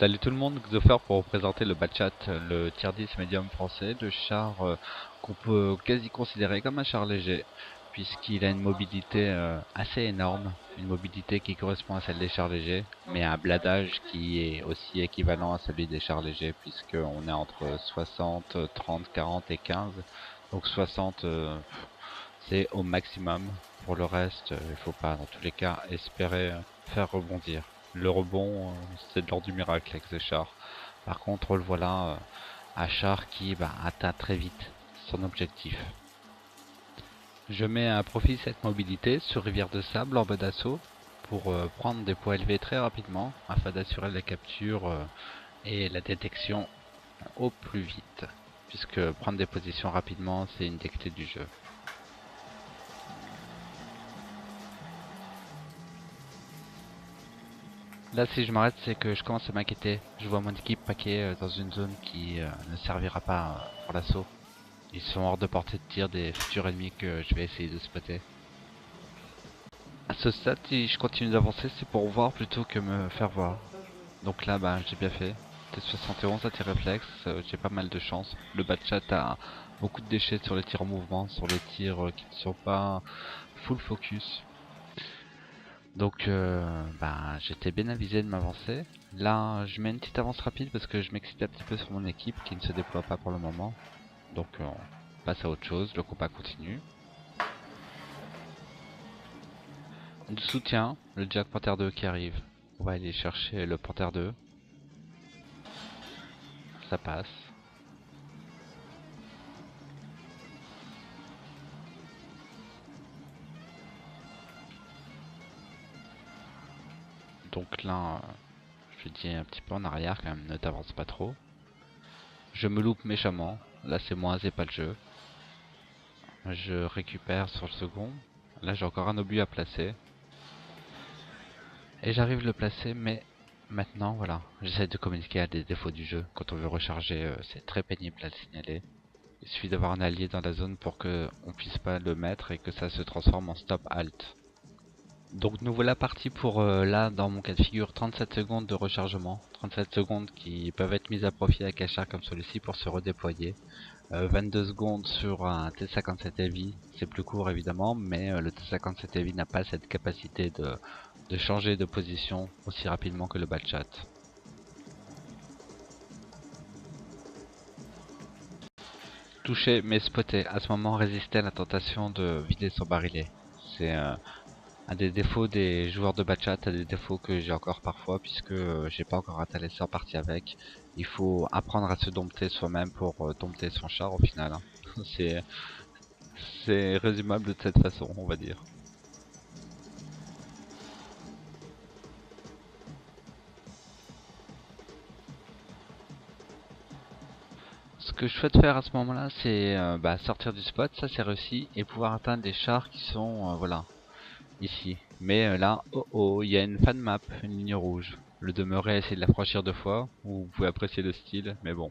Salut tout le monde, Xofer pour vous présenter le Batchat, le tier 10 médium français, le char qu'on peut quasi considérer comme un char léger, puisqu'il a une mobilité assez énorme, une mobilité qui correspond à celle des chars légers, mais un bladage qui est aussi équivalent à celui des chars légers, puisqu'on est entre 60, 30, 40 et 15, donc 60 c'est au maximum. Pour le reste, il faut pas dans tous les cas espérer faire rebondir. Le rebond, c'est de l'ordre du miracle avec ce char. Par contre, le voilà, un char qui atteint très vite son objectif. Je mets à profit cette mobilité sur rivière de sable en mode assaut pour prendre des poids élevés très rapidement afin d'assurer la capture et la détection au plus vite. Puisque prendre des positions rapidement, c'est une des clés du jeu. Là, si je m'arrête, c'est que je commence à m'inquiéter. Je vois mon équipe paquer dans une zone qui ne servira pas pour l'assaut. Ils sont hors de portée de tir des futurs ennemis que je vais essayer de spotter. À ce stade, si je continue d'avancer, c'est pour voir plutôt que me faire voir. Donc là, j'ai bien fait. T71 anti-réflexe, j'ai pas mal de chance. Le Batchat a beaucoup de déchets sur les tirs en mouvement, sur les tirs qui ne sont pas full focus. Donc j'étais bien avisé de m'avancer. Là je mets une petite avance rapide parce que je m'excite un petit peu sur mon équipe qui ne se déploie pas pour le moment. Donc on passe à autre chose, le combat continue. Du soutien, le Jack Panther 2 qui arrive. On va aller chercher le Panther 2. Ça passe. Donc là je dis un petit peu en arrière quand même, ne t'avance pas trop. Je me loupe méchamment. Là c'est moi, c'est pas le jeu. Je récupère sur le second. Là j'ai encore un obus à placer. Et j'arrive à le placer, mais maintenant, voilà, j'essaie de communiquer à des défauts du jeu. Quand on veut recharger, c'est très pénible à le signaler. Il suffit d'avoir un allié dans la zone pour que on puisse pas le mettre et que ça se transforme en stop halt. Donc nous voilà partis pour là, dans mon cas de figure, 37 secondes de rechargement. 37 secondes qui peuvent être mises à profit avec un char comme celui-ci pour se redéployer. 22 secondes sur un T57 Heavy, c'est plus court évidemment, mais le T57 Heavy n'a pas cette capacité de changer de position aussi rapidement que le Batchat. Toucher mais spotter, à ce moment résister à la tentation de vider son barillet. C'est un des défauts des joueurs de Batchat, un des défauts que j'ai encore parfois puisque j'ai pas encore atteint les 100 parties avec. Il faut apprendre à se dompter soi-même pour dompter son char au final. Hein. C'est résumable de cette façon, on va dire. Ce que je souhaite faire à ce moment-là, c'est sortir du spot, ça c'est réussi, et pouvoir atteindre des chars qui sont, voilà, ici. Mais là, oh oh, il y a une fan map, une ligne rouge. Le demeurer, essayer de la franchir 2 fois, vous pouvez apprécier le style, mais bon.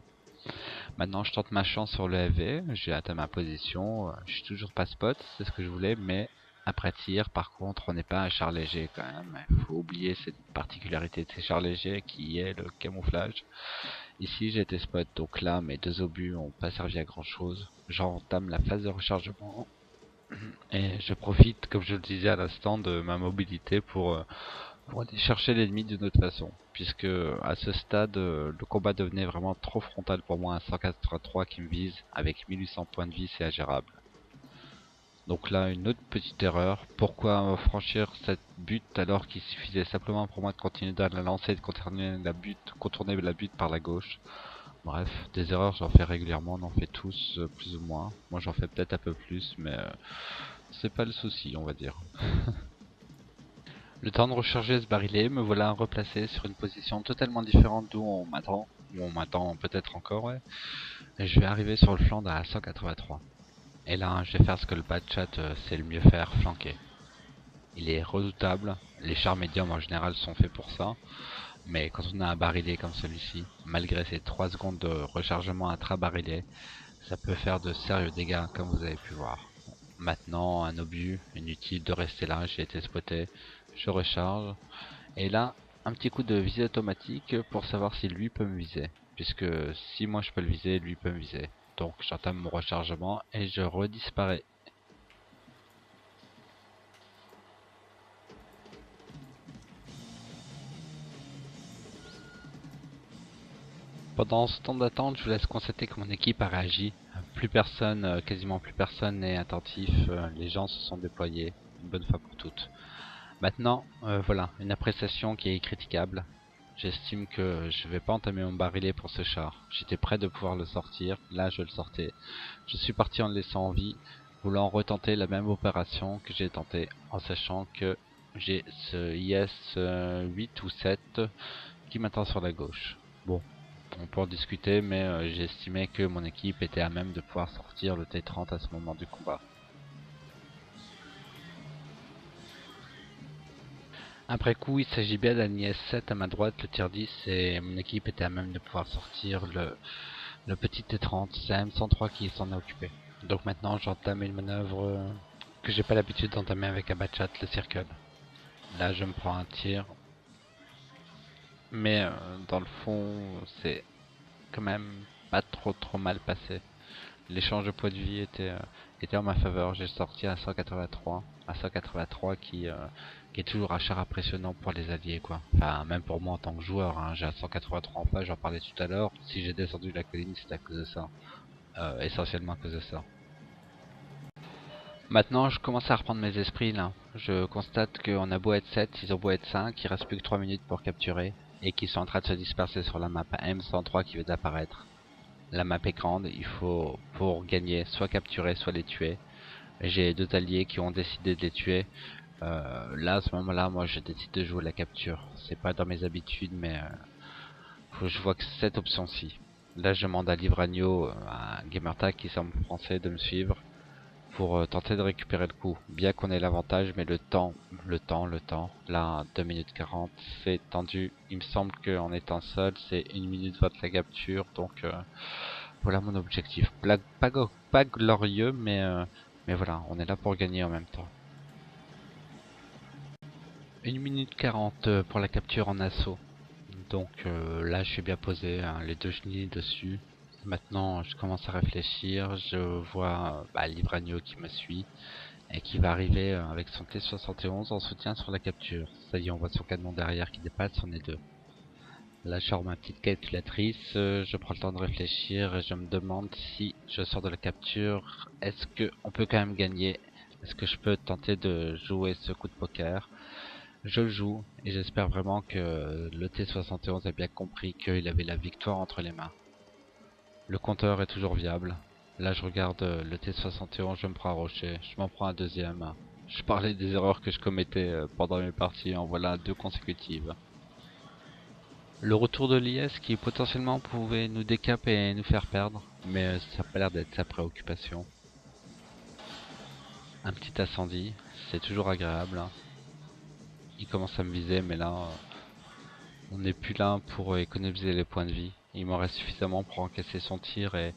Maintenant, je tente ma chance sur le FV, j'ai atteint ma position, je suis toujours pas spot, c'est ce que je voulais, mais après tir, par contre, on n'est pas un char léger quand même. Il faut oublier cette particularité de ces chars légers qui est le camouflage. Ici j'ai été spot, donc là mes 2 obus ont pas servi à grand chose. J'entame la phase de rechargement et je profite, comme je le disais à l'instant, de ma mobilité pour aller chercher l'ennemi d'une autre façon. Puisque à ce stade, le combat devenait vraiment trop frontal pour moi, un 183 qui me vise, avec 1800 points de vie c'est ingérable. Donc là une autre petite erreur, pourquoi franchir cette butte alors qu'il suffisait simplement pour moi de continuer dans la lancée et de contourner la butte par la gauche. Bref, des erreurs j'en fais régulièrement, on en fait tous plus ou moins. Moi j'en fais peut-être un peu plus, mais c'est pas le souci on va dire. Le temps de recharger ce barillet, me voilà replacé sur une position totalement différente d'où on m'attend. Où on m'attend peut-être encore, ouais. Et je vais arriver sur le flanc à 183. Et là, je vais faire ce que le Batchat sait le mieux faire, flanquer. Il est redoutable, les chars médiums en général sont faits pour ça. Mais quand on a un barillet comme celui-ci, malgré ces 3 secondes de rechargement intra-barillet, ça peut faire de sérieux dégâts comme vous avez pu voir. Maintenant, un obus, inutile de rester là, j'ai été spoté, je recharge. Et là, un petit coup de visée automatique pour savoir si lui peut me viser. Puisque si moi je peux le viser, lui peut me viser. Donc j'entame mon rechargement et je redisparais. Pendant ce temps d'attente, je vous laisse constater que mon équipe a réagi. Plus personne, quasiment plus personne n'est attentif. Les gens se sont déployés une bonne fois pour toutes. Maintenant, voilà, une appréciation qui est critiquable. J'estime que je vais pas entamer mon barillet pour ce char. J'étais prêt de pouvoir le sortir, là je le sortais. Je suis parti en le laissant en vie, voulant retenter la même opération que j'ai tenté, en sachant que j'ai ce IS 8 ou 7 qui m'attend sur la gauche. Bon, on peut en discuter, mais j'ai estimé que mon équipe était à même de pouvoir sortir le T30 à ce moment du combat. Après coup, il s'agit bien d'un IS-7 à ma droite, le tier 10, et mon équipe était à même de pouvoir sortir le petit T30. C'est M103 qui s'en est occupé. Donc maintenant, j'entame une manœuvre que j'ai pas l'habitude d'entamer avec un Batchat, le Circle. Là, je me prends un tir, mais dans le fond, c'est quand même pas trop mal passé. L'échange de points de vie était en ma faveur. J'ai sorti à 183 qui est toujours un char impressionnant pour les alliés, quoi. Enfin, même pour moi en tant que joueur, hein. J'ai un 183 en face, j'en parlais tout à l'heure. Si j'ai descendu la colline, c'est à cause de ça. Essentiellement à cause de ça. Maintenant, je commence à reprendre mes esprits là. Je constate qu'on a beau être 7, ils ont beau être 5, il reste plus que 3 minutes pour capturer. Et qu'ils sont en train de se disperser sur la map. M103 qui vient d'apparaître. La map est grande, il faut pour gagner soit capturer, soit les tuer. J'ai deux alliés qui ont décidé de les tuer. Là, à ce moment-là, moi je décide de jouer la capture. C'est pas dans mes habitudes, mais faut que je vois que cette option-ci. Là, je demande à Livragno, à Gamertag qui semble français, de me suivre pour tenter de récupérer le coup. Bien qu'on ait l'avantage, mais le temps. Là, 2 minutes 40, c'est tendu. Il me semble qu'en étant seul, c'est 1 minute 20 la capture, donc voilà mon objectif. Pas glorieux, mais voilà, on est là pour gagner en même temps. 1 minute 40 pour la capture en assaut. Donc là, je suis bien posé, hein, les deux chenilles dessus. Maintenant, je commence à réfléchir. Je vois Livragno qui me suit et qui va arriver avec son T71 en soutien sur la capture. Ça y est, on voit son canon derrière qui dépasse, on est deux. Là, je sors ma petite calculatrice, je prends le temps de réfléchir et je me demande si je sors de la capture, est-ce que on peut quand même gagner? Est-ce que je peux tenter de jouer ce coup de poker? Je le joue et j'espère vraiment que le T71 a bien compris qu'il avait la victoire entre les mains. Le compteur est toujours viable. Là, je regarde le T71, je me prends un rocher, je m'en prends un deuxième. Je parlais des erreurs que je commettais pendant mes parties, en voilà deux consécutives. Le retour de l'IS qui potentiellement pouvait nous décaper et nous faire perdre, mais ça n'a pas l'air d'être sa préoccupation. Un petit incendie, c'est toujours agréable. Il commence à me viser, mais là, on n'est plus là pour économiser les points de vie. Il m'en reste suffisamment pour encaisser son tir et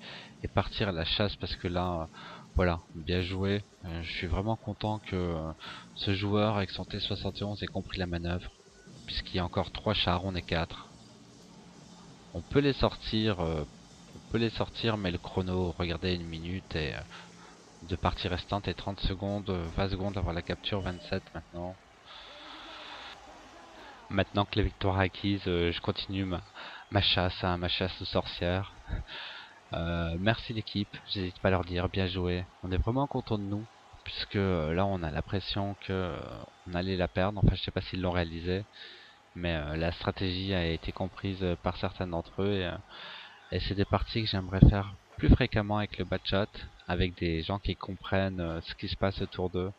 partir à la chasse parce que là, voilà, bien joué. Je suis vraiment content que ce joueur avec son T71 ait compris la manœuvre, puisqu'il y a encore 3 chars, on est 4. On peut les sortir, mais le chrono, regardez, 1 minute et de partie restante est 30 secondes, 20 secondes avant la capture, 27 maintenant. Maintenant que la victoire est acquise, je continue ma chasse aux sorcières. Merci l'équipe, j'hésite pas à leur dire, bien joué. On est vraiment content de nous, puisque là on a l'impression que on allait la perdre. Enfin, je sais pas s'ils l'ont réalisé, mais la stratégie a été comprise par certains d'entre eux. Et c'est des parties que j'aimerais faire plus fréquemment avec le Batchat, avec des gens qui comprennent ce qui se passe autour d'eux.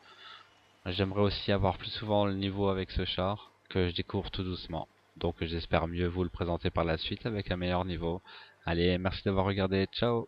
J'aimerais aussi avoir plus souvent le niveau avec ce char, que je découvre tout doucement. Donc j'espère mieux vous le présenter par la suite avec un meilleur niveau. Allez, merci d'avoir regardé, ciao!